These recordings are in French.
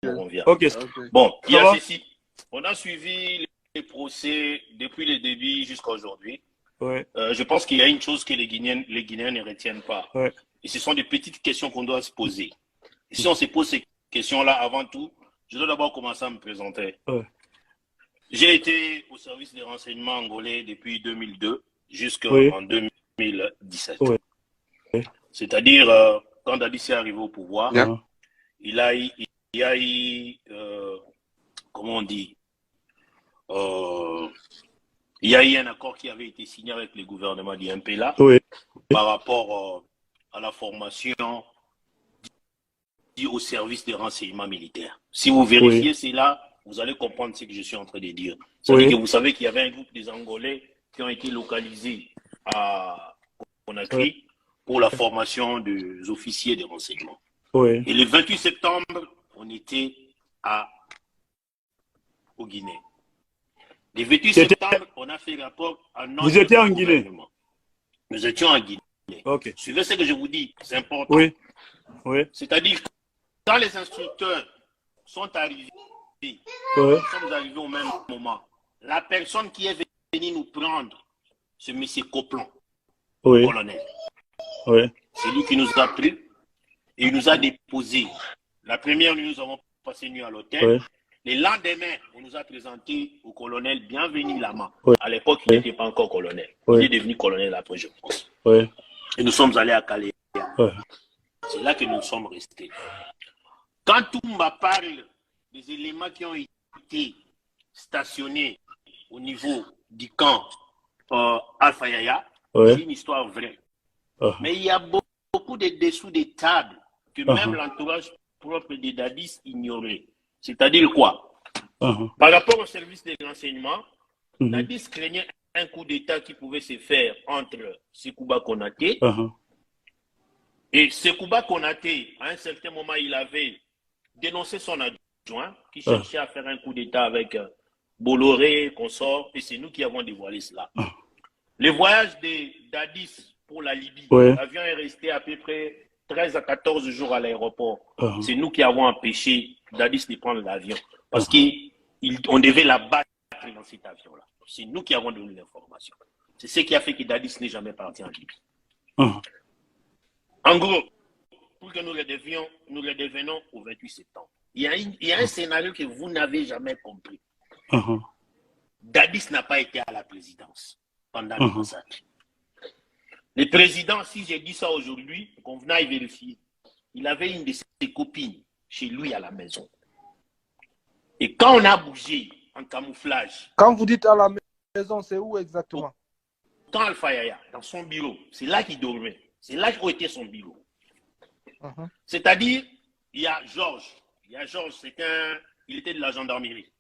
on vient. Ok. Bon, il y Ça a va? ceci. On a suivi les procès depuis le début jusqu'à aujourd'hui. Ouais, Je pense qu'il y a une chose que les Guinéens ne retiennent pas. ouais. Et ce sont des petites questions qu'on doit se poser. Et si on se pose ces questions-là, avant tout, je dois d'abord commencer à me présenter. Ouais. J'ai été au service des renseignements angolais depuis 2002 jusqu'en Oui. 2017. Oui. C'est-à-dire, quand Dadis est arrivé au pouvoir, Yeah. il y a eu comment on dit, il y a eu un accord qui avait été signé avec le gouvernement du MPLA Oui. par rapport à la formation au service des renseignements militaires. Si vous vérifiez cela, vous allez comprendre ce que je suis en train de dire. C'est-à-dire que vous savez qu'il y avait un groupe des Angolais qui ont été localisés à Conakry pour la formation des officiers de renseignement. Oui. Et le 28 septembre, on était au Guinée. Le 28 septembre, on a fait rapport à notre Vous étiez en Guinée? gouvernement. Nous étions en Guinée. Ok. Suivez ce que je vous dis, c'est important. Oui. Oui. C'est-à-dire que quand les instructeurs sont arrivés, nous sommes arrivés au même moment. La personne qui est venue nous prendre, c'est M. Coplon, le colonel. Oui. C'est lui qui nous a pris et il nous a déposés. La première nuit, nous avons passé nuit à l'hôtel. Oui. Le lendemain, on nous a présenté au colonel Bienvenu Lama. À l'époque, il n'était pas encore colonel. Il est devenu colonel après, je pense. Oui. Et nous sommes allés à Calais. Oui. C'est là que nous sommes restés. Quand Toumba parle des éléments qui ont été stationnés au niveau du camp Alpha Yaya, c'est une histoire vraie. Mais il y a beaucoup de dessous des tables que même l'entourage propre de Dadis ignorait. C'est-à-dire quoi? Par rapport au service de renseignement, Dadis craignait un coup d'État qui pouvait se faire entre Sekouba Konaté et Sekouba Konaté. À un certain moment, il avait dénoncé son adjoint qui cherchait à faire un coup d'État avec Bolloré, consort, et c'est nous qui avons dévoilé cela. Le voyage de Dadis pour la Libye, l'avion est resté à peu près 13 à 14 jours à l'aéroport. C'est nous qui avons empêché Dadis de prendre l'avion parce qu'on devait la battre dans cet avion-là. C'est nous qui avons donné l'information. C'est ce qui a fait que Dadis n'est jamais parti en Libye. En gros, pour que nous redevenons au 28 septembre, il y a un scénario que vous n'avez jamais compris. Dadis n'a pas été à la présidence pendant le massacre. Le président, si j'ai dit ça aujourd'hui, qu'on venait y vérifier, il avait une de ses copines chez lui à la maison. Et quand on a bougé en camouflage... Quand vous dites à la maison, c'est où exactement? Quand Alpha Yaya, dans son bureau, c'est là qu'il dormait. C'est là où était son bureau. C'est-à-dire, il y a Georges. Il était de la gendarmerie.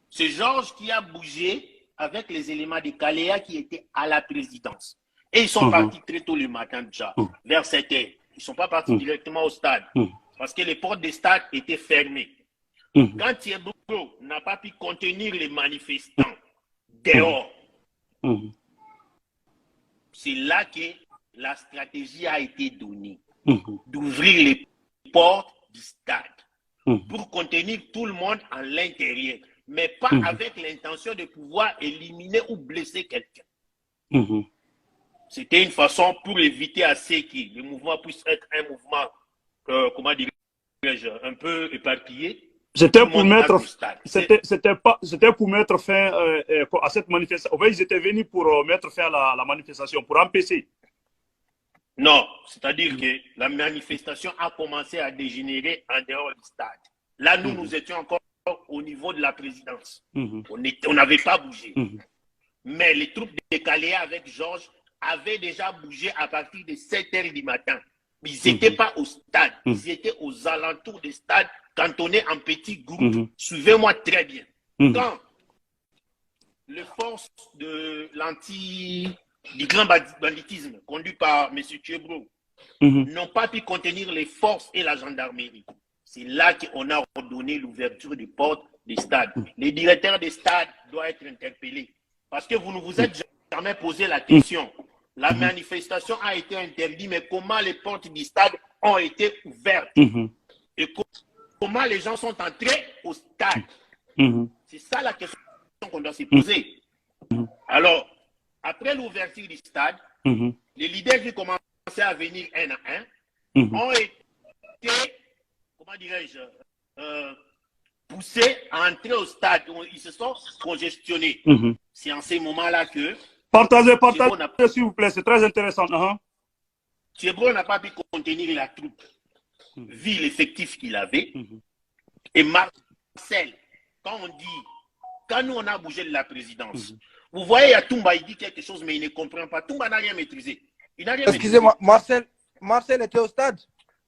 C'est Georges qui a bougé avec les éléments de Kaléa qui étaient à la présidence. Et ils sont partis très tôt le matin déjà, vers 7 heures. Ils ne sont pas partis directement au stade parce que les portes des stades étaient fermées. Quand Thiebro n'a pas pu contenir les manifestants dehors, c'est là que la stratégie a été donnée d'ouvrir les portes du stade pour contenir tout le monde à l'intérieur, mais pas avec l'intention de pouvoir éliminer ou blesser quelqu'un. C'était une façon pour éviter à ce que le mouvement puisse être un mouvement, comment dirais-je, un peu éparpillé. C'était pour mettre, c'était pour mettre fin à cette manifestation. En fait, ils étaient venus pour mettre fin à la manifestation, pour empêcher. Non, c'est-à-dire que la manifestation a commencé à dégénérer en dehors du stade. Là, nous étions encore au niveau de la présidence. On n'avait pas bougé. Mais les troupes de Kaléa avec Georges avaient déjà bougé à partir de 7 h du matin. Ils n'étaient pas au stade, ils étaient aux alentours du stade, cantonnés en petits groupes. Suivez-moi très bien. Quand les forces du grand banditisme conduit par M. Thiebro n'ont pas pu contenir les forces et la gendarmerie, c'est là qu'on a ordonné l'ouverture des portes des stades. Les directeurs des stades doivent être interpellés. Parce que vous ne vous êtes jamais posé la question. La manifestation a été interdite, mais comment les portes du stade ont été ouvertes? Et comment les gens sont entrés au stade. C'est ça la question qu'on doit se poser. Alors, après l'ouverture du stade, les leaders qui commençaient à venir un à un ont été, comment dirais-je, poussés à entrer au stade. Ils se sont congestionnés. C'est en ces moments-là que... Partagez, s'il vous plaît, c'est très intéressant. Thiebro n'a pas pu contenir la troupe, vu l'effectif qu'il avait. Et Marcel, quand nous on a bougé de la présidence, vous voyez, il y a Toumba, il dit quelque chose, mais il ne comprend pas. Toumba n'a rien maîtrisé. Excusez-moi, Marcel était au stade?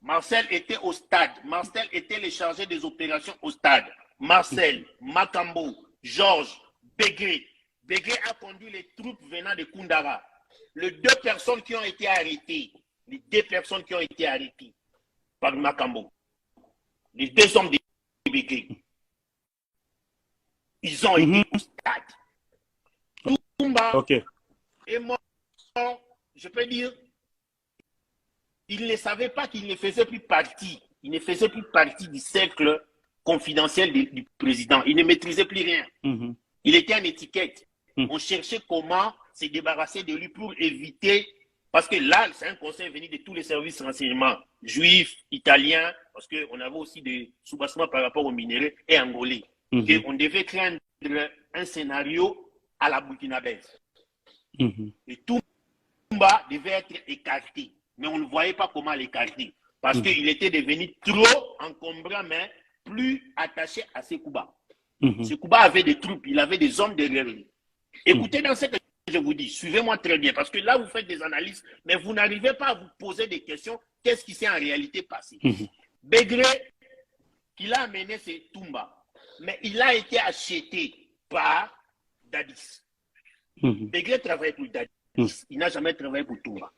Marcel était au stade. Marcel était le chargé des opérations au stade. Marcel, Makambo, Georges, Bégré. Bégré a conduit les troupes venant de Koundara. Les deux personnes qui ont été arrêtées, par Makambo, les deux hommes de Bégré, ils ont été au stade. Toumba est mort, je peux dire, il ne savait pas qu'il ne faisait plus partie. Il ne faisait plus partie du cercle confidentiel du président. Il ne maîtrisait plus rien. Il était en étiquette. On cherchait comment se débarrasser de lui pour éviter, parce que là, c'est un conseil venu de tous les services de renseignement, juifs, italiens, parce qu'on avait aussi des soubassements par rapport aux minéraux et angolais. Et on devait craindre un scénario à la burkinabèse. Et Toumba devait être écarté. Mais on ne voyait pas comment l'écarter. Parce qu'il était devenu trop encombrant, mais plus attaché à Sekouba. Sekouba avait des troupes, il avait des hommes derrière lui. Écoutez dans ce que je vous dis, suivez-moi très bien, parce que là, vous faites des analyses, mais vous n'arrivez pas à vous poser des questions. Qu'est-ce qui s'est en réalité passé? Bégré, qu'il a amené, c'est Toumba. Mais il a été acheté par Dadis. Bégré travaillait pour Dadis. Il n'a jamais travaillé pour Toumba.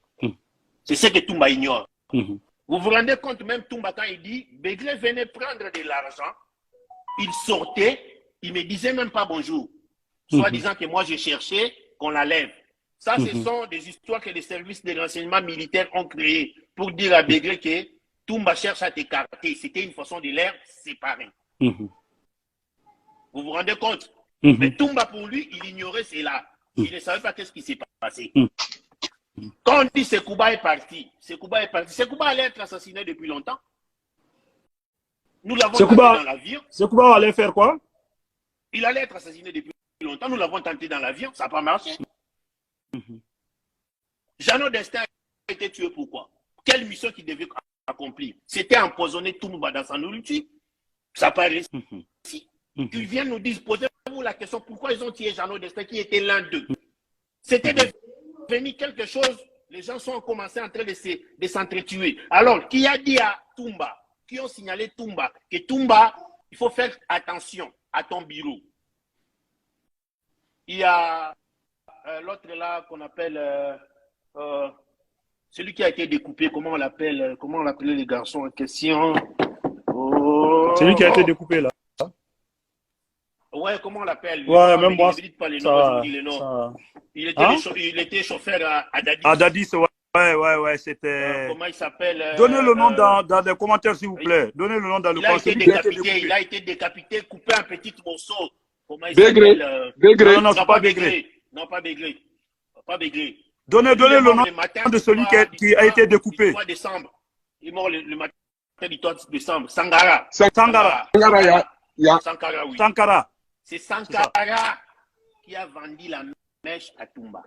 C'est ce que Toumba ignore. Vous vous rendez compte, même Toumba, quand il dit, Bégré venait prendre de l'argent, il sortait, il ne me disait même pas bonjour. Soit disant que moi, j'ai cherché qu'on la lève. Ça, ce sont des histoires que les services de renseignement militaires ont créées pour dire à Bégré que Toumba cherche à t'écarter. C'était une façon de l'air séparer. Vous vous rendez compte? Mais Toumba, pour lui, il ignorait cela. Il ne savait pas qu'est-ce qui s'est passé. Quand on dit Sekouba est parti, Sekouba allait être assassiné depuis longtemps. Nous l'avons tenté dans l'avion. Sekouba allait faire quoi? Il allait être assassiné depuis longtemps. Nous l'avons tenté dans l'avion. Ça n'a pas marché. Jeannot Destin a été tué pourquoi? Quelle mission qu'il devait accomplir? C'était empoisonner Toumba dans sa nourriture. Ça paraît ici. Ils viennent nous dire, posez-vous la question, pourquoi ils ont tué Jeannot Destin qui était l'un d'eux? C'était devenu quelque chose, les gens sont commencé en train de s'entretuer. Alors, qui a dit à Toumba, qui ont signalé Toumba, que Toumba, il faut faire attention à ton bureau. Il y a l'autre là qu'on appelle, celui qui a été découpé, comment on l'appelle, comment on l'appelait les garçons en question? Celui qui a été découpé là. Ouais, comment on l'appelle? Ouais, même moi. Je ne dis pas les noms, je vous dis les noms. Il était chauffeur à Dadis. À Dadis, ouais, c'était... comment il s'appelle? Donnez le nom dans les commentaires, s'il vous plaît. Donnez le nom dans le commentaire. Il a été décapité, coupé en petits morceaux. Comment il Bégré. s'appelle? Non, c'est pas Bégré. Non, pas Bégré. Pas Bégré. Donnez le nom de celui qui a été découpé. Le 3 décembre. Il est mort le matin du 3 décembre. Sangara. Sankara, oui. Sankara. C'est Sankara qui a vendu la mèche à Toumba.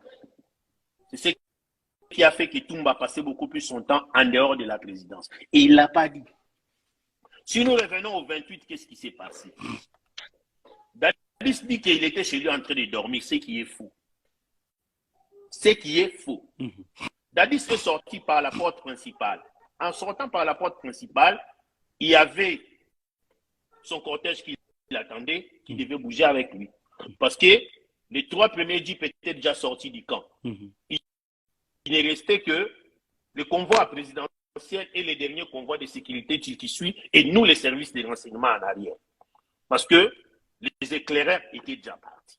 C'est ce qui a fait que Toumba passait beaucoup plus son temps en dehors de la présidence. Et il ne l'a pas dit. Si nous revenons au 28, qu'est-ce qui s'est passé? Dadis dit qu'il était chez lui en train de dormir, ce qui est faux. Ce qui est faux. Dadis est sorti par la porte principale. En sortant par la porte principale, il y avait son cortège qui l'attendait, qui devait bouger avec lui. Parce que les 3 premiers jeeps étaient déjà sortis du camp. Il n'est resté que le convoi présidentiel et les derniers convois de sécurité qui suivent, et nous, les services de renseignement en arrière. Parce que les éclaireurs étaient déjà partis.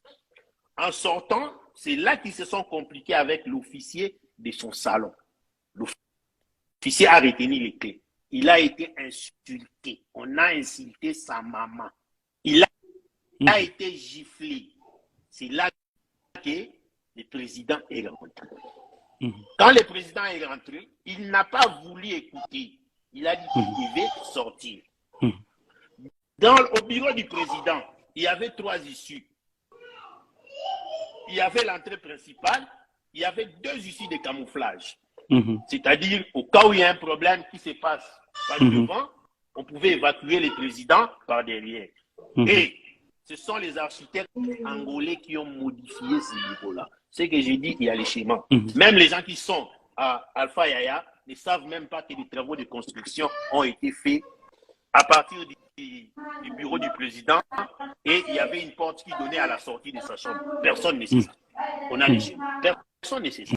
En sortant, c'est là qu'ils se sont compliqués avec l'officier de son salon. L'officier a retenu les clés. il a été insulté. On a insulté sa maman. Il a été giflé. C'est là que le président est rentré. Quand le président est rentré, il n'a pas voulu écouter. Il a dit qu'il devait sortir. Au bureau du président, il y avait 3 issues. Il y avait l'entrée principale, il y avait 2 issues de camouflage. C'est-à-dire, au cas où il y a un problème qui se passe par devant, on pouvait évacuer le président par derrière. Et ce sont les architectes angolais qui ont modifié ce niveau-là. Ce que j'ai dit, il y a les schémas. Même les gens qui sont à Alpha Yaya ne savent même pas que les travaux de construction ont été faits à partir du bureau du président et il y avait une porte qui donnait à la sortie de sa chambre. Personne ne sait ça. On a les schémas. Personne ne sait ça.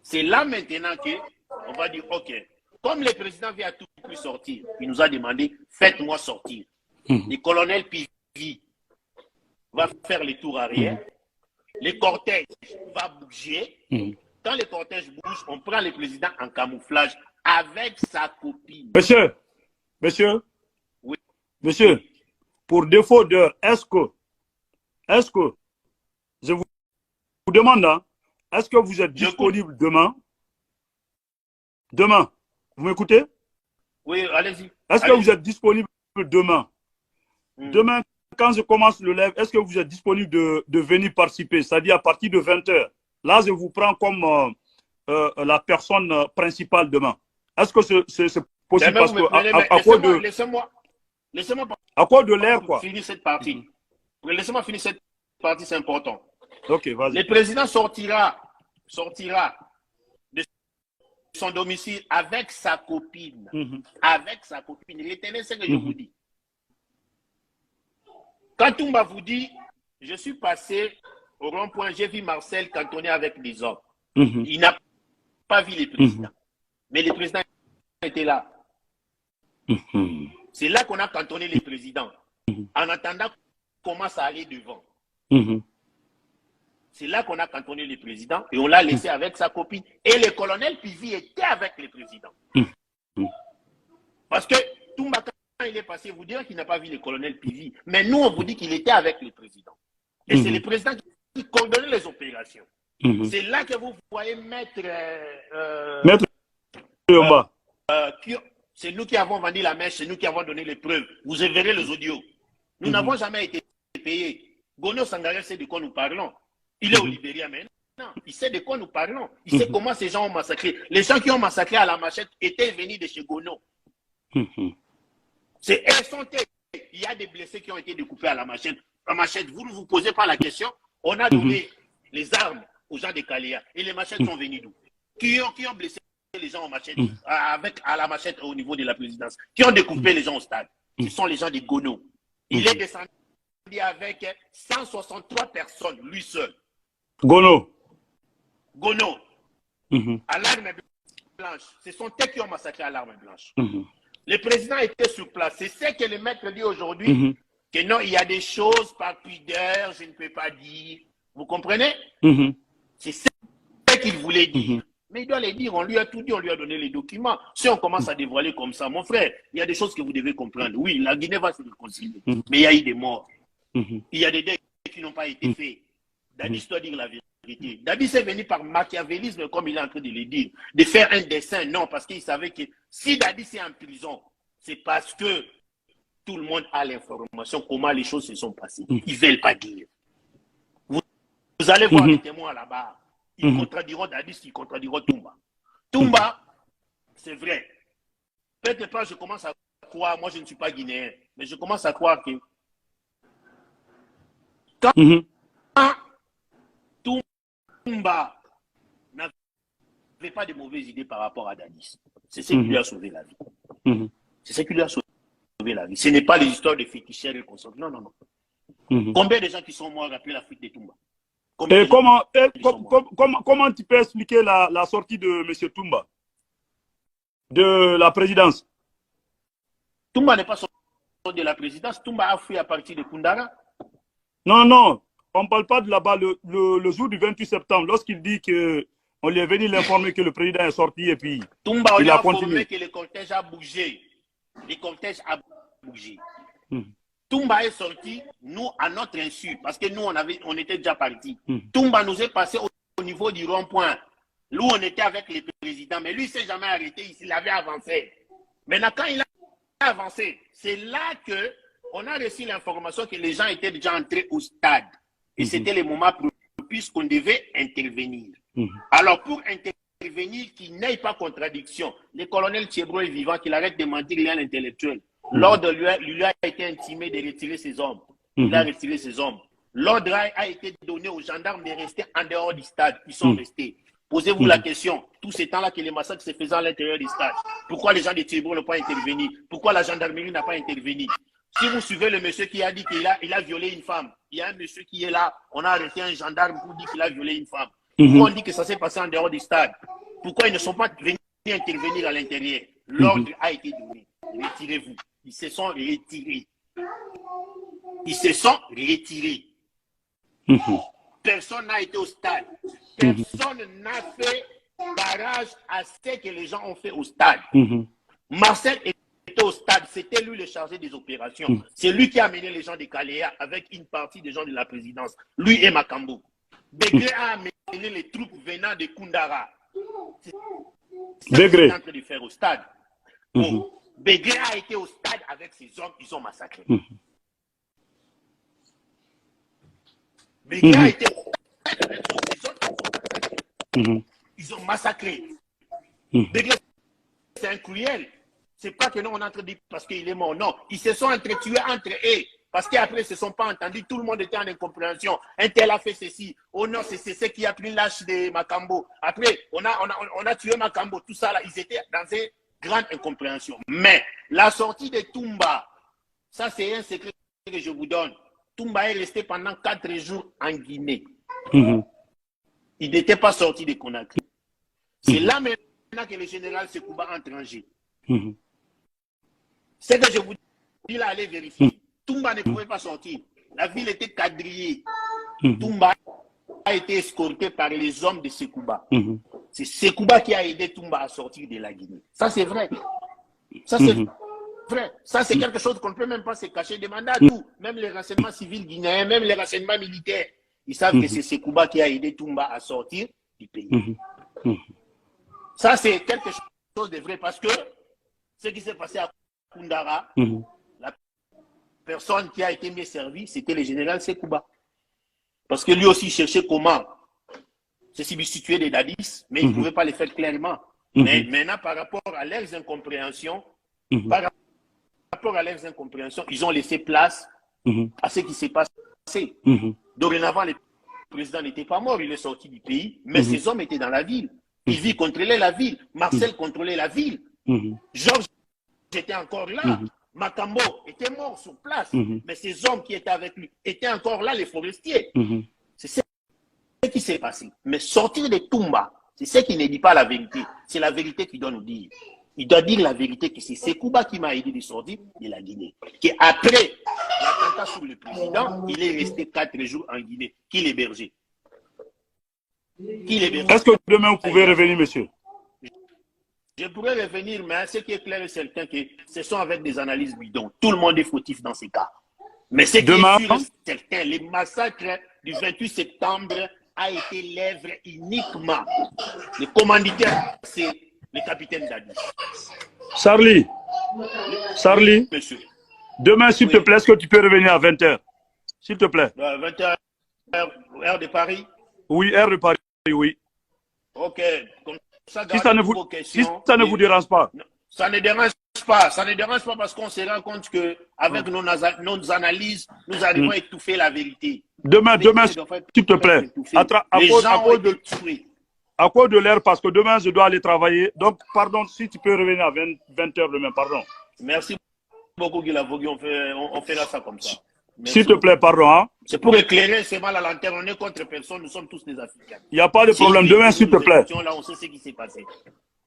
C'est là maintenant qu'on va dire, OK, comme le président vient à tout plus sortir, il nous a demandé, faites-moi sortir. Le colonel Pivi va faire le tour arrière. Le cortège va bouger. Quand le cortège bouge, on prend le président en camouflage avec sa copine. Monsieur, oui. Monsieur, pour défaut d'heure, est-ce que, je vous demande, hein, est-ce que vous êtes disponible demain? Demain, vous m'écoutez? Oui, allez-y. Est-ce que vous êtes disponible demain? Demain, quand je commence le live, est-ce que vous êtes disponible de venir participer? C'est-à-dire à partir de 20 h. Là, je vous prends comme la personne principale demain. Est-ce que c'est possible? Parce que à cause de... Laissez-moi à cause de l'air, quoi. Finir cette partie. Laissez-moi finir cette partie, c'est important. Ok, vas-y. Le président sortira de son domicile avec sa copine. Avec sa copine. Retenez ce que je vous dis. Quand Toumba vous dit, je suis passé au rond-point, j'ai vu Marcel cantonné avec des hommes. Il n'a pas vu le président. Mais le président était là. C'est là qu'on a cantonné les présidents. En attendant qu'on commence à aller devant. C'est là qu'on a cantonné le président et on l'a laissé avec sa copine. Et le colonel Pivi était avec le président. Parce que Toumba, quand il est passé, vous dire qu'il n'a pas vu le colonel Pivi. Mais nous, on vous dit qu'il était avec le président. Et c'est le président qui coordonnait les opérations. C'est là que vous voyez Maître Yomba. C'est nous qui avons vendu la mèche, c'est nous qui avons donné les preuves. Vous verrez les audios. Nous n'avons jamais été payés. Gono Sangaré sait de quoi nous parlons. Il est au Libéria maintenant. Il sait de quoi nous parlons. Il sait comment ces gens ont massacré. Les gens qui ont massacré à la machette étaient venus de chez Gono. C'est instantané. Il y a des blessés qui ont été découpés à la machette. La machette, vous ne vous posez pas la question. On a donné les armes aux gens de Kaléa. Et les machettes sont venues d'où? Qui ont blessé les gens en machette, à la machette au niveau de la présidence? Qui ont découpé les gens au stade? Ce sont les gens de Gono. Il est descendu avec 163 personnes, lui seul. Gono. À l'arme blanche. Ce sont eux qui ont massacré à l'arme blanche. Le président était sur place. C'est ce que le maître dit aujourd'hui. Que non, il y a des choses par pudeur, je ne peux pas dire. Vous comprenez? C'est ce qu'il voulait dire. Mais il doit les dire, on lui a tout dit, on lui a donné les documents. Si on commence à dévoiler comme ça, mon frère, il y a des choses que vous devez comprendre. Oui, la Guinée va se réconcilier, mais il y a eu des morts. Il y a des dégâts qui n'ont pas été faits. Dadis doit dire la vérité. Dadis est venu par machiavélisme, comme il est en train de le dire, de faire un dessin. Non, parce qu'il savait que si Dadis est en prison, c'est parce que tout le monde a l'information, comment les choses se sont passées. Ils ne veulent pas dire. Vous allez voir les témoins là-bas. Ils contradiront Dadis, ils contradiront Toumba. Toumba, c'est vrai. Peut-être pas, je commence à croire, moi je ne suis pas guinéen, mais je commence à croire que quand Toumba n'avait pas de mauvaises idées par rapport à Dadis, c'est ce qui lui a sauvé la vie. C'est ce qui lui a sauvé la vie. Ce n'est pas les histoires de féticheurs et consorts. Non, non, non. Combien de gens qui sont morts après la fuite de Toumba? Et comment tu peux expliquer la sortie de M. Toumba de la présidence? Toumba n'est pas sorti de la présidence. Toumba a fui à partir de Koundara. Non, non. On ne parle pas de là-bas. Le jour du 28 septembre, lorsqu'il dit qu'on On lui est venu l'informer que le président est sorti et puis Toumba, on il lui a a informé continué. que le cortège a bougé. Le cortège a bougé. Mhm. Toumba est sorti, nous, à notre insu, parce que nous, on était déjà partis. Mhm. Toumba nous est passé au niveau du rond-point. Nous, on était avec les présidents, mais lui, il ne s'est jamais arrêté, il avait avancé. Maintenant, quand il a avancé, c'est là qu'on a reçu l'information que les gens étaient déjà entrés au stade. Et c'était le moment propice qu'on devait intervenir. Alors, pour intervenir, qu'il n'ait pas contradiction, le colonel Thiebro est vivant, qu'il arrête de mentir, il est un intellectuel. L'ordre lui a été intimé de retirer ses hommes. Il a retiré ses hommes. L'ordre a été donné aux gendarmes de rester en dehors du stade. Ils sont restés. Posez-vous la question, tous ces temps-là que les massacres se faisaient à l'intérieur du stade, pourquoi les gens de Thiebro n'ont pas intervenu? Pourquoi la gendarmerie n'a pas intervenu? Si vous suivez le monsieur qui a dit qu'il a violé une femme, il y a un monsieur qui est là, on a arrêté un gendarme pour dire qu'il a violé une femme. Pourquoi on dit que ça s'est passé en dehors du stade? Pourquoi ils ne sont pas venus intervenir à l'intérieur? L'ordre a été donné. Retirez-vous. Ils se sont retirés. Ils se sont retirés. Personne n'a été au stade. Personne n'a fait barrage à ce que les gens ont fait au stade. Marcel était au stade. C'était lui le chargé des opérations. C'est lui qui a amené les gens de Kaléa avec une partie des gens de la présidence. Lui et Makambo. Begré a amené les troupes venant de Koundara. C'est ce qu'il est en train de faire au stade. Begré a été au stade avec ses hommes, ils ont massacré. Begré a été au stade avec ses hommes, ils ont massacré. Begré, c'est un cruel. C'est pas que nous on est en train de dire parce qu'il est mort. Non, ils se sont entretués entre eux. Parce qu'après, ils ne se sont pas entendus. Tout le monde était en incompréhension. Un tel a fait ceci. Oh non, c'est ce qui a pris l'âge de Makambo. Après, on a tué Makambo. Tout ça, là, ils étaient dans une grande incompréhension. Mais la sortie de Toumba, ça, c'est un secret que je vous donne. Toumba est resté pendant 4 jours en Guinée. Il n'était pas sorti de Conakry. C'est là maintenant que le général Sekouba entre en jeu. C'est que je vous dis là, allez vérifier. Toumba ne pouvait pas sortir. La ville était quadrillée. Toumba a été escorté par les hommes de Sekouba. C'est Sekouba qui a aidé Toumba à sortir de la Guinée. Ça, c'est vrai. Ça, c'est vrai. Ça, c'est quelque chose qu'on ne peut même pas se cacher. Demandez à tout. Même les renseignements civils guinéens, même les renseignements militaires. Ils savent que c'est Sekouba qui a aidé Toumba à sortir du pays. Ça, c'est quelque chose de vrai. Parce que ce qui s'est passé à Koundara, la personne qui a été mieux servie, c'était le général Sekouba. Parce que lui aussi cherchait comment se substituer des dadis, mais il ne pouvait pas le faire clairement. Mais maintenant, par rapport à leurs incompréhensions, ils ont laissé place à ce qui s'est passé. Dorénavant, le président n'était pas mort, il est sorti du pays, mais ses hommes étaient dans la ville. Ivy contrôlait la ville, Marcel contrôlait la ville, Georges était encore là. Makambo était mort sur place, mais ces hommes qui étaient avec lui étaient encore là, les forestiers. C'est ce qui s'est passé. Mais sortir de Toumba, c'est ce qui ne dit pas la vérité. C'est la vérité qu'il doit nous dire. Il doit dire la vérité que c'est Sekouba qui m'a aidé de sortir de la Guinée. Qu'après l'attentat sur le président, il est resté 4 jours en Guinée. Qui l'hébergeait? Est-ce que demain vous pouvez revenir, monsieur? Je pourrais revenir, mais ce qui est clair et certain, que ce sont avec des analyses bidons. Tout le monde est fautif dans ces cas. Mais ce qui est sûr et certain, le massacre du 28 septembre a été l'œuvre uniquement. Le commanditaire, c'est le capitaine Dadi. Sarli, Monsieur. Demain, s'il te plaît, est-ce que tu peux revenir à 20h? S'il te plaît. 20h, heure de Paris? Oui, heure de Paris, oui. Ok. Comme ça, si ça ne vous dérange pas. Non, ça ne dérange pas. Ça ne dérange pas parce qu'on se rend compte qu'avec nos analyses, nous arrivons à étouffer la vérité. Demain, s'il te plaît. À cause de l'heure, parce que demain, je dois aller travailler. Donc, pardon, si tu peux revenir à 20h demain, pardon. Merci beaucoup, Guilavogui. On fera ça comme ça. S'il te plaît, pardon. Hein? C'est pour éclairer seulement la lanterne. On est contre personne. Nous sommes tous des Africains. Il n'y a pas de problème. Demain, s'il te plaît. Là, on sait ce qui s'est passé.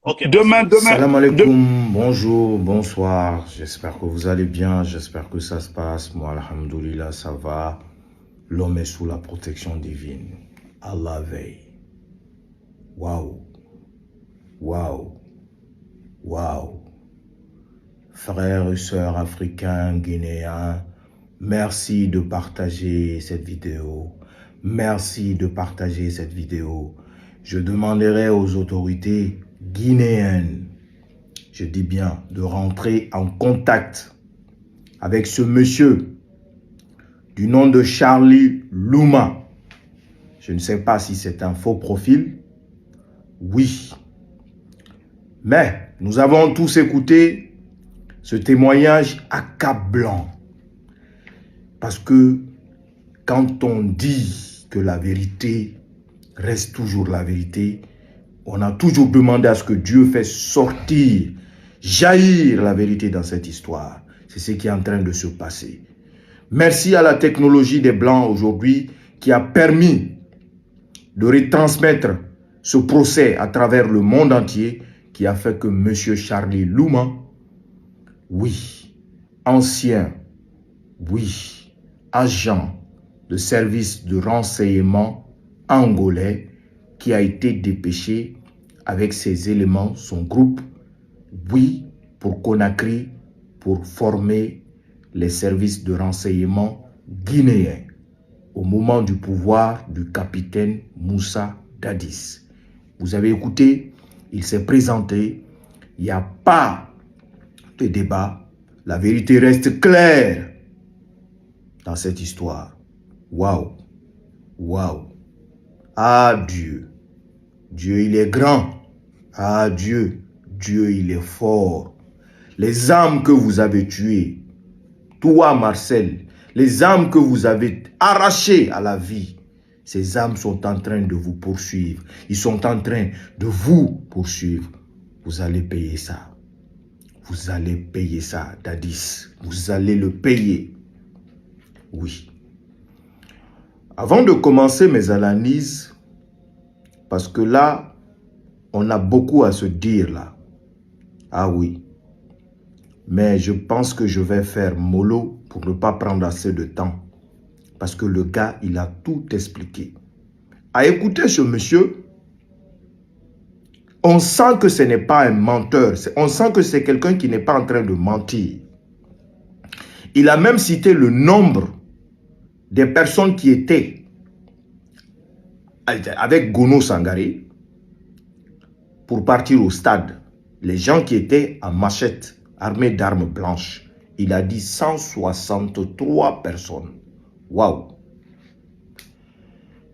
Okay, demain. Salam alaikum, bonjour, bonsoir. J'espère que vous allez bien. J'espère que ça se passe. Moi, alhamdoulilah, ça va. L'homme est sous la protection divine. Allah veille. Waouh. Waouh. Waouh. Frères et sœurs africains, guinéens, merci de partager cette vidéo. Merci de partager cette vidéo. Je demanderai aux autorités guinéennes, je dis bien, de rentrer en contact avec ce monsieur du nom de Charlie Louma. Je ne sais pas si c'est un faux profil. Oui. Mais nous avons tous écouté ce témoignage accablant. Parce que quand on dit que la vérité reste toujours la vérité, on a toujours demandé à ce que Dieu fasse sortir, jaillir la vérité dans cette histoire. C'est ce qui est en train de se passer. Merci à la technologie des Blancs aujourd'hui qui a permis de retransmettre ce procès à travers le monde entier, qui a fait que M. Charlie Louma, oui, ancien, oui, agent de service de renseignement angolais, qui a été dépêché avec ses éléments, son groupe, oui, pour Conakry, pour former les services de renseignement guinéens au moment du pouvoir du capitaine Moussa Dadis. Vous avez écouté, il s'est présenté, il n'y a pas de débat, la vérité reste claire dans cette histoire. Waouh, waouh, ah Dieu, Dieu il est grand, ah Dieu, Dieu il est fort. Les âmes que vous avez tuées, toi Marcel, les âmes que vous avez arrachées à la vie, ces âmes sont en train de vous poursuivre. Ils sont en train de vous poursuivre. Vous allez payer ça. Vous allez payer ça, Dadis. Vous allez le payer. Oui. Avant de commencer mes analyses, parce que là, on a beaucoup à se dire là. Ah oui. Mais je pense que je vais faire mollo pour ne pas prendre assez de temps. Parce que le gars, il a tout expliqué. À écouter ce monsieur, on sent que ce n'est pas un menteur. On sent que c'est quelqu'un qui n'est pas en train de mentir. Il a même cité le nombre des personnes qui étaient avec Gono Sangaré pour partir au stade. Les gens qui étaient en machette, armés d'armes blanches. Il a dit 163 personnes. Waouh!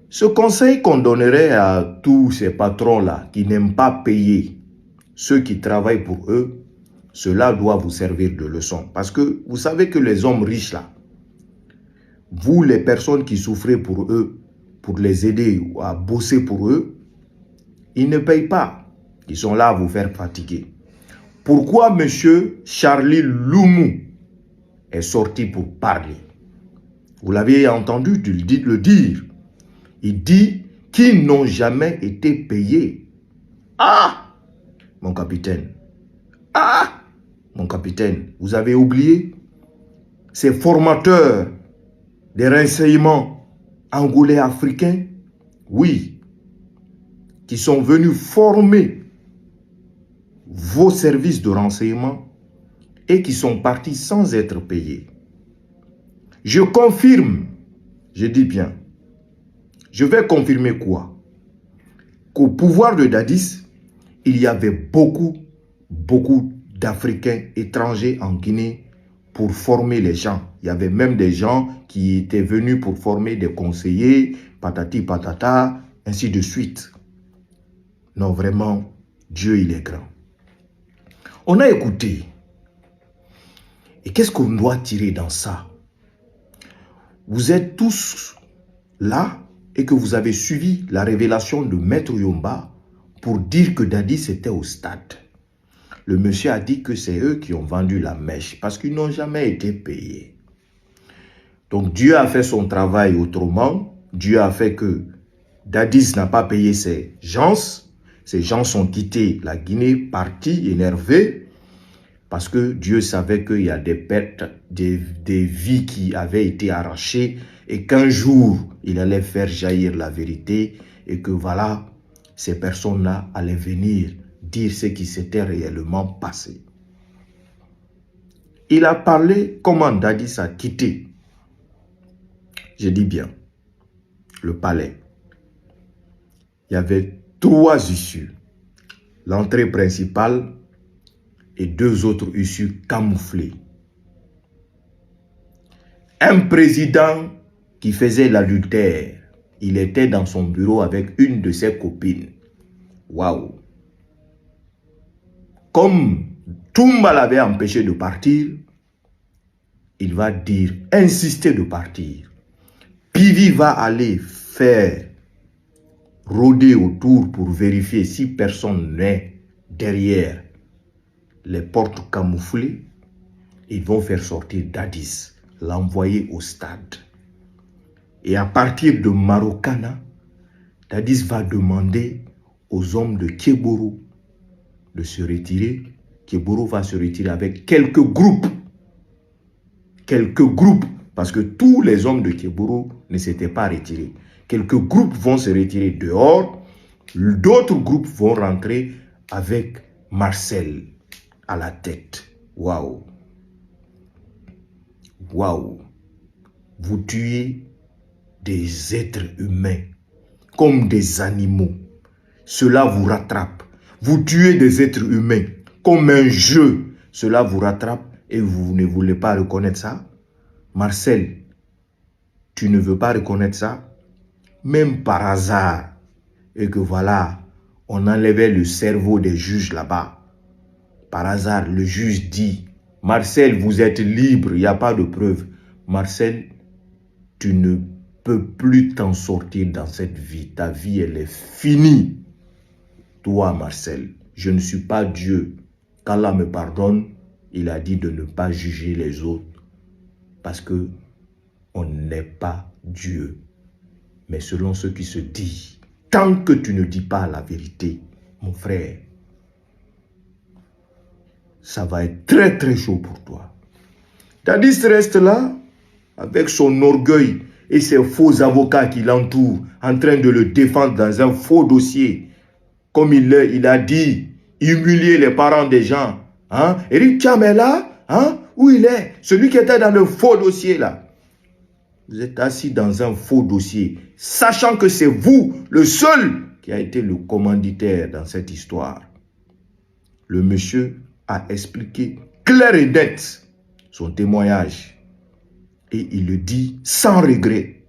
Ce conseil qu'on donnerait à tous ces patrons-là qui n'aiment pas payer ceux qui travaillent pour eux, cela doit vous servir de leçon. Parce que vous savez que les hommes riches là, vous les personnes qui souffrez pour eux, pour les aider ou à bosser pour eux, ils ne payent pas. Ils sont là à vous faire fatiguer. Pourquoi M. Charlie Loumou est sorti pour parler? Vous l'avez entendu le dire. Il dit qu'ils n'ont jamais été payés. Ah, mon capitaine. Ah, mon capitaine. Vous avez oublié ces formateurs des renseignements angolais africains? Oui. Qui sont venus former vos services de renseignement et qui sont partis sans être payés. Je confirme, je dis bien, je vais confirmer quoi? Qu'au pouvoir de Dadis, il y avait beaucoup d'Africains étrangers en Guinée pour former les gens. Il y avait même des gens qui étaient venus pour former des conseillers, patati patata, ainsi de suite. Non, vraiment, Dieu il est grand. On a écouté. Et qu'est-ce qu'on doit tirer dans ça? Vous êtes tous là et que vous avez suivi la révélation de Maître Yomba pour dire que Dadis était au stade. Le monsieur a dit que c'est eux qui ont vendu la mèche parce qu'ils n'ont jamais été payés. Donc Dieu a fait son travail autrement. Dieu a fait que Dadis n'a pas payé ses gens. Ces gens sont quittés la Guinée, partis, énervés. Parce que Dieu savait qu'il y a des pertes, des vies qui avaient été arrachées et qu'un jour, il allait faire jaillir la vérité et que voilà, ces personnes-là allaient venir dire ce qui s'était réellement passé. Il a parlé comment Dadis a quitté, je dis bien, le palais. Il y avait 3 issues. L'entrée principale et 2 autres issues camouflées. Un président qui faisait l'adultère, il était dans son bureau avec une de ses copines. Waouh! Comme Toumba l'avait empêché de partir, il va dire, insister de partir. Pivi va aller faire rôder autour pour vérifier si personne n'est derrière les portes camouflées. Ils vont faire sortir Dadis, l'envoyer au stade. Et à partir de Marokana, Dadis va demander aux hommes de Kébourou de se retirer. Kébourou va se retirer avec quelques groupes. Quelques groupes, parce que tous les hommes de Kébourou ne s'étaient pas retirés. Quelques groupes vont se retirer dehors. D'autres groupes vont rentrer avec Marcel à la tête. Waouh! Waouh! Vous tuez des êtres humains comme des animaux. Cela vous rattrape. Vous tuez des êtres humains comme un jeu. Cela vous rattrape et vous ne voulez pas reconnaître ça. Marcel, tu ne veux pas reconnaître ça? Même par hasard. Et que voilà, on enlevait le cerveau des juges là-bas. Par hasard, le juge dit, Marcel, vous êtes libre, il n'y a pas de preuve. Marcel, tu ne peux plus t'en sortir dans cette vie. Ta vie, elle est finie. Toi, Marcel, je ne suis pas Dieu. Qu'Allah me pardonne, il a dit de ne pas juger les autres. Parce que on n'est pas Dieu. Mais selon ce qui se dit, tant que tu ne dis pas la vérité, mon frère, ça va être très très chaud pour toi. Dadis reste là, avec son orgueil et ses faux avocats qui l'entourent, en train de le défendre dans un faux dossier. Comme il a dit, humilier les parents des gens. Hein? Eric Thiam est là, hein? Où il est? Celui qui était dans le faux dossier là. Vous êtes assis dans un faux dossier, sachant que c'est vous, le seul, qui a été le commanditaire dans cette histoire. Le monsieur a expliqué clair et net son témoignage. Et il le dit sans regret.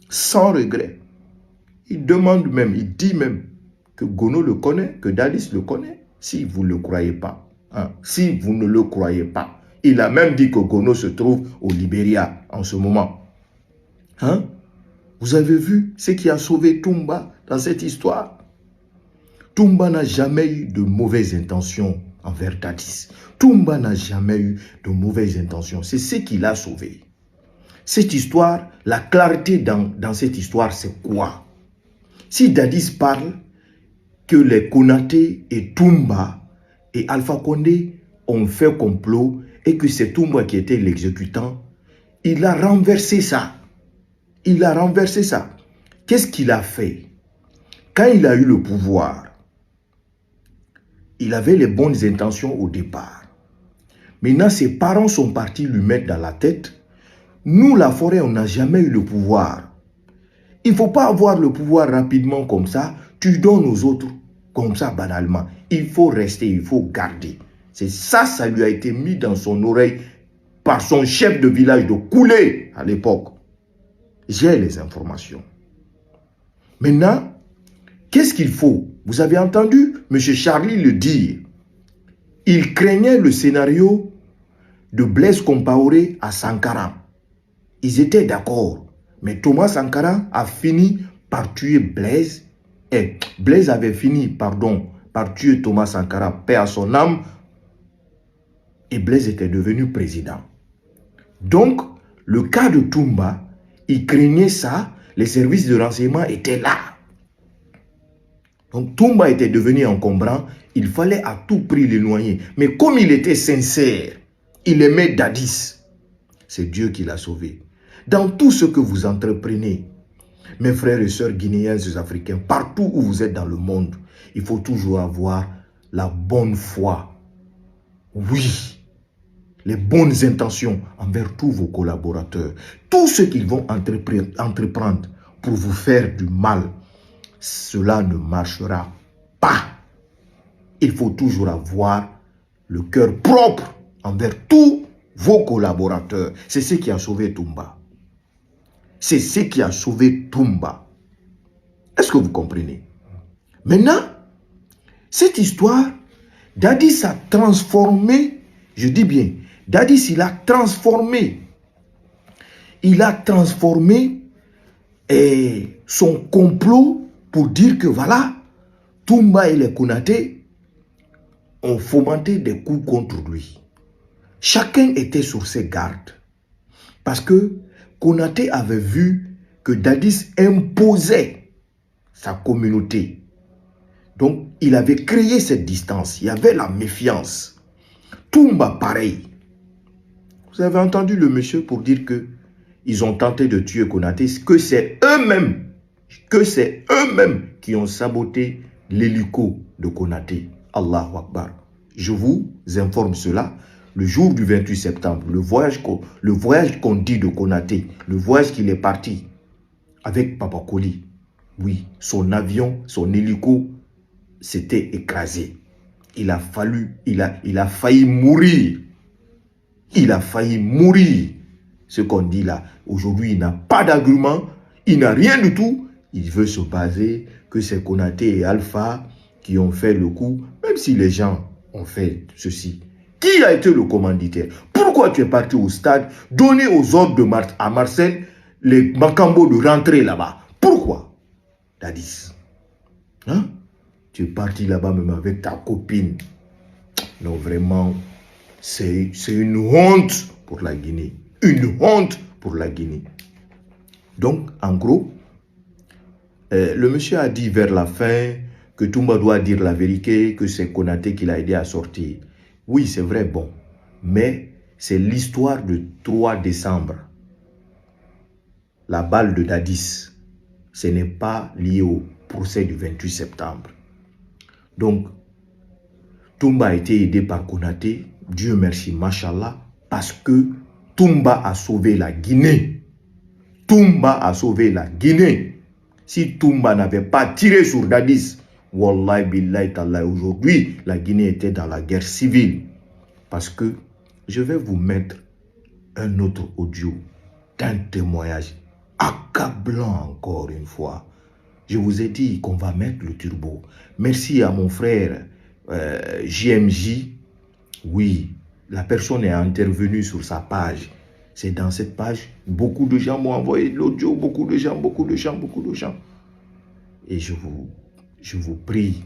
Sans regret. Il demande même, il dit même que Gono le connaît, que Dadis le connaît, si vous ne le croyez pas. Hein, si vous ne le croyez pas. Il a même dit que Gono se trouve au Libéria en ce moment. Hein? Vous avez vu ce qui a sauvé Toumba dans cette histoire? Toumba n'a jamais eu de mauvaises intentions envers Dadis. Toumba n'a jamais eu de mauvaises intentions. C'est ce qui l'a sauvé. Cette histoire, la clarté dans cette histoire, c'est quoi? Si Dadis parle que les Konaté et Toumba et Alpha Condé ont fait complot et que c'est Toumba qui était l'exécutant, il a renversé ça. Il a renversé ça. Qu'est-ce qu'il a fait? Quand il a eu le pouvoir, il avait les bonnes intentions au départ. Maintenant, ses parents sont partis lui mettre dans la tête. Nous, la forêt, on n'a jamais eu le pouvoir. Il ne faut pas avoir le pouvoir rapidement comme ça. Tu donnes aux autres comme ça, banalement. Il faut rester, il faut garder. C'est ça, ça lui a été mis dans son oreille par son chef de village de Koulé à l'époque. J'ai les informations. Maintenant, qu'est-ce qu'il faut? Vous avez entendu M. Charlie le dire. Il craignait le scénario de Blaise Compaoré à Sankara. Ils étaient d'accord. Mais Thomas Sankara a fini par tuer Blaise. Et Blaise avait fini, pardon, par tuer Thomas Sankara, paix à son âme. Et Blaise était devenu président. Donc, le cas de Toumba, il craignait ça. Les services de renseignement étaient là. Donc, Toumba était devenu encombrant. Il fallait à tout prix l'éloigner. Mais comme il était sincère, il aimait Dadis. C'est Dieu qui l'a sauvé. Dans tout ce que vous entreprenez, Mes frères et sœurs guinéens et africains, partout où vous êtes dans le monde, il faut toujours avoir la bonne foi. Oui, les bonnes intentions envers tous vos collaborateurs. Tout ce qu'ils vont entreprendre pour vous faire du mal, cela ne marchera pas. Il faut toujours avoir le cœur propre envers tous vos collaborateurs. C'est ce qui a sauvé Toumba. C'est ce qui a sauvé Toumba. Est-ce que vous comprenez? Maintenant, cette histoire, Dadis a transformé, je dis bien, Dadis, il a transformé son complot pour dire que voilà, Toumba et les Konaté ont fomenté des coups contre lui. Chacun était sur ses gardes. Parce que Konaté avait vu que Dadis imposait sa communauté. Donc, il avait créé cette distance. Il y avait la méfiance. Toumba, pareil. Vous avez entendu le monsieur pour dire que ils ont tenté de tuer Konaté, que c'est eux-mêmes qui ont saboté l'hélico de Konaté. Allahu Akbar. Je vous informe cela. Le jour du 28 septembre, le voyage qu'on dit de Konaté, le voyage qu'il est parti avec Papa Koli, oui, son avion, son hélico s'était écrasé. Il a failli mourir. Il a failli mourir. Ce qu'on dit là, aujourd'hui, il n'a pas d'argument, il n'a rien du tout. Il veut se baser que c'est Konaté et Alpha qui ont fait le coup, même si les gens ont fait ceci. Qui a été le commanditaire? Pourquoi tu es parti au stade, donner aux ordres à Marcel, les Makambo de rentrer là-bas? Pourquoi? Dadis. Hein? Tu es parti là-bas même avec ta copine. Non, vraiment, c'est une honte pour la Guinée. Une honte pour la Guinée. Donc, en gros, le monsieur a dit vers la fin que Toumba doit dire la vérité, que c'est Konaté qui l'a aidé à sortir. Oui, c'est vrai, bon. Mais c'est l'histoire de 3 décembre. La balle de Dadis, ce n'est pas lié au procès du 28 septembre. Donc, Toumba a été aidé par Konaté, Dieu merci, machallah, parce que Toumba a sauvé la Guinée. Toumba a sauvé la Guinée. Si Toumba n'avait pas tiré sur Dadis, wallahi billahi ta'ala, aujourd'hui, la Guinée était dans la guerre civile. Parce que je vais vous mettre un autre audio d'un témoignage accablant encore une fois. Je vous ai dit qu'on va mettre le turbo. Merci à mon frère JMJ. Oui, la personne est intervenue sur sa page. C'est dans cette page, beaucoup de gens m'ont envoyé l'audio, beaucoup de gens. Et je vous prie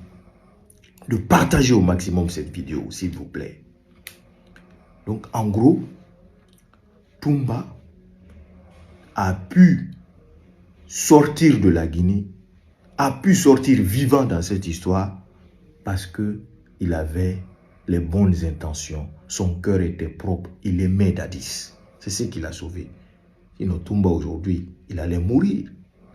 de partager au maximum cette vidéo, s'il vous plaît. Donc, en gros, Toumba a pu sortir de la Guinée, a pu sortir vivant dans cette histoire parce qu'il avait les bonnes intentions. Son cœur était propre, il aimait Dadis. C'est ce qui l'a sauvé. Sinon, Toumba aujourd'hui, il allait mourir.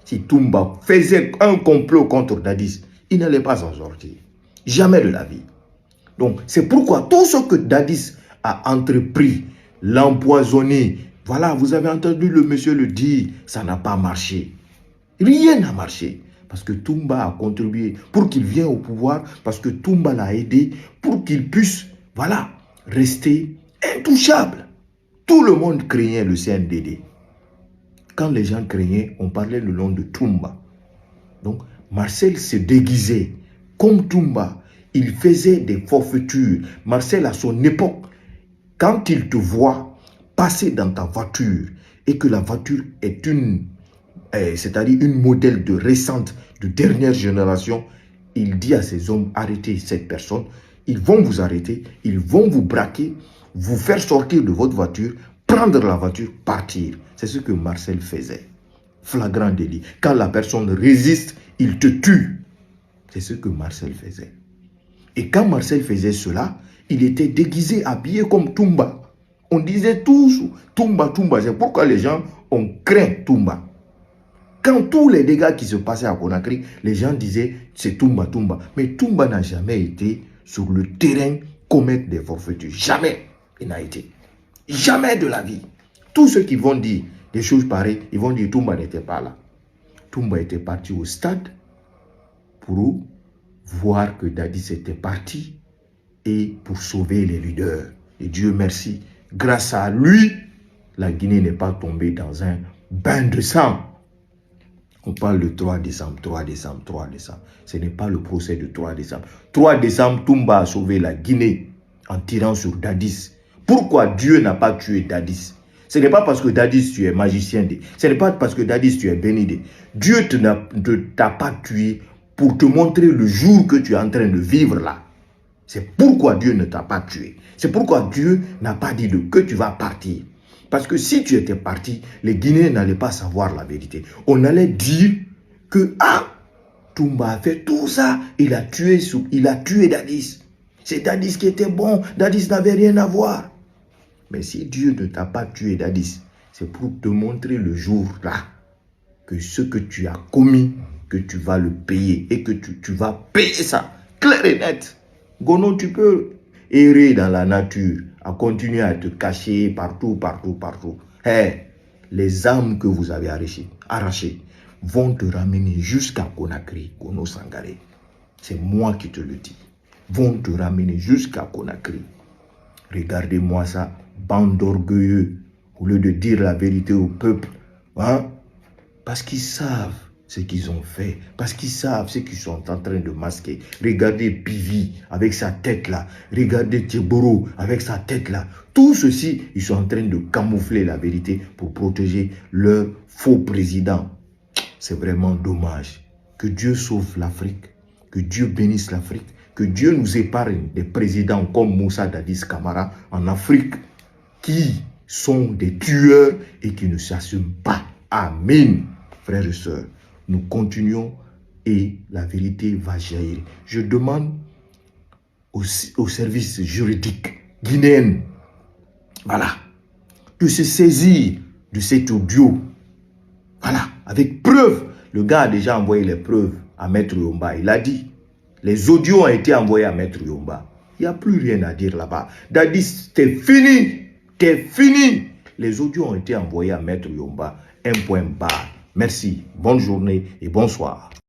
Si Toumba faisait un complot contre Dadis, il n'allait pas s'en sortir. Jamais de la vie. Donc, c'est pourquoi tout ce que Dadis a entrepris, l'empoisonner, voilà, vous avez entendu le monsieur le dire, ça n'a pas marché. Rien n'a marché. Parce que Toumba a contribué pour qu'il vienne au pouvoir, parce que Toumba l'a aidé pour qu'il puisse, voilà, rester intouchable. Tout le monde craignait le CNDD. Quand les gens craignaient, on parlait le nom de Toumba. Donc, Marcel se déguisait comme Toumba. Il faisait des forfaitures. Marcel, à son époque, quand il te voit passer dans ta voiture et que la voiture est c'est-à-dire une modèle de récente, de dernière génération, il dit à ses hommes, arrêtez cette personne. Ils vont vous arrêter, ils vont vous braquer, vous faire sortir de votre voiture, prendre la voiture, partir. C'est ce que Marcel faisait. Flagrant délit. Quand la personne résiste, il te tue. C'est ce que Marcel faisait. Et quand Marcel faisait cela, il était déguisé, habillé comme Toumba. On disait tous Toumba, Toumba. C'est pourquoi les gens ont craint Toumba. Quand tous les dégâts qui se passaient à Conakry, les gens disaient c'est Toumba, Toumba. Mais Toumba n'a jamais été sur le terrain commettre des forfaitures. Jamais il n'a été. Jamais de la vie. Tous ceux qui vont dire des choses pareilles, ils vont dire Toumba n'était pas là. Toumba était parti au stade pour voir que Dadis était parti et pour sauver les leaders. Et Dieu merci, grâce à lui, la Guinée n'est pas tombée dans un bain de sang. On parle de 3 décembre, 3 décembre, 3 décembre. Ce n'est pas le procès de 3 décembre. 3 décembre, Toumba a sauvé la Guinée en tirant sur Dadis. Pourquoi Dieu n'a pas tué Dadis? Ce n'est pas parce que Dadis tu es magicien. Ce n'est pas parce que Dadis tu es béni. Dieu ne t'a pas tué pour te montrer le jour que tu es en train de vivre là. C'est pourquoi Dieu ne t'a pas tué. C'est pourquoi Dieu n'a pas dit que tu vas partir. Parce que si tu étais parti, les Guinéens n'allaient pas savoir la vérité. On allait dire que Toumba a fait tout ça, il a tué Dadis. C'est Dadis qui était bon, Dadis n'avait rien à voir. Mais si Dieu ne t'a pas tué Dadis, c'est pour te montrer le jour là que ce que tu as commis, que tu vas le payer et que tu vas payer ça. Clair et net. Gono, tu peux errer dans la nature, à continuer à te cacher partout. Hey, les âmes que vous avez arrachées vont te ramener jusqu'à Conakry, Gono Sangaré. C'est moi qui te le dis. Vont te ramener jusqu'à Conakry. Regardez-moi ça, bande d'orgueilleux, au lieu de dire la vérité au peuple, hein? Parce qu'ils savent ce qu'ils ont fait, parce qu'ils savent ce qu'ils sont en train de masquer. Regardez Pivi avec sa tête là, regardez Tcheboro avec sa tête là. Tout ceci, ils sont en train de camoufler la vérité pour protéger leur faux président. C'est vraiment dommage. Que Dieu sauve l'Afrique, que Dieu bénisse l'Afrique, que Dieu nous épargne des présidents comme Moussa Dadis Camara en Afrique qui sont des tueurs et qui ne s'assument pas. Amen. Frères et sœurs, nous continuons et la vérité va jaillir. Je demande au service juridique guinéen, voilà, de se saisir de cet audio. Voilà, avec preuve. Le gars a déjà envoyé les preuves à Maître Yomba. Il a dit, les audios ont été envoyés à Maître Yomba. Il n'y a plus rien à dire là-bas. Dadis, t'es fini. T'es fini. Les audios ont été envoyés à Maître Yomba. Un point barre. Merci. Bonne journée et bonsoir.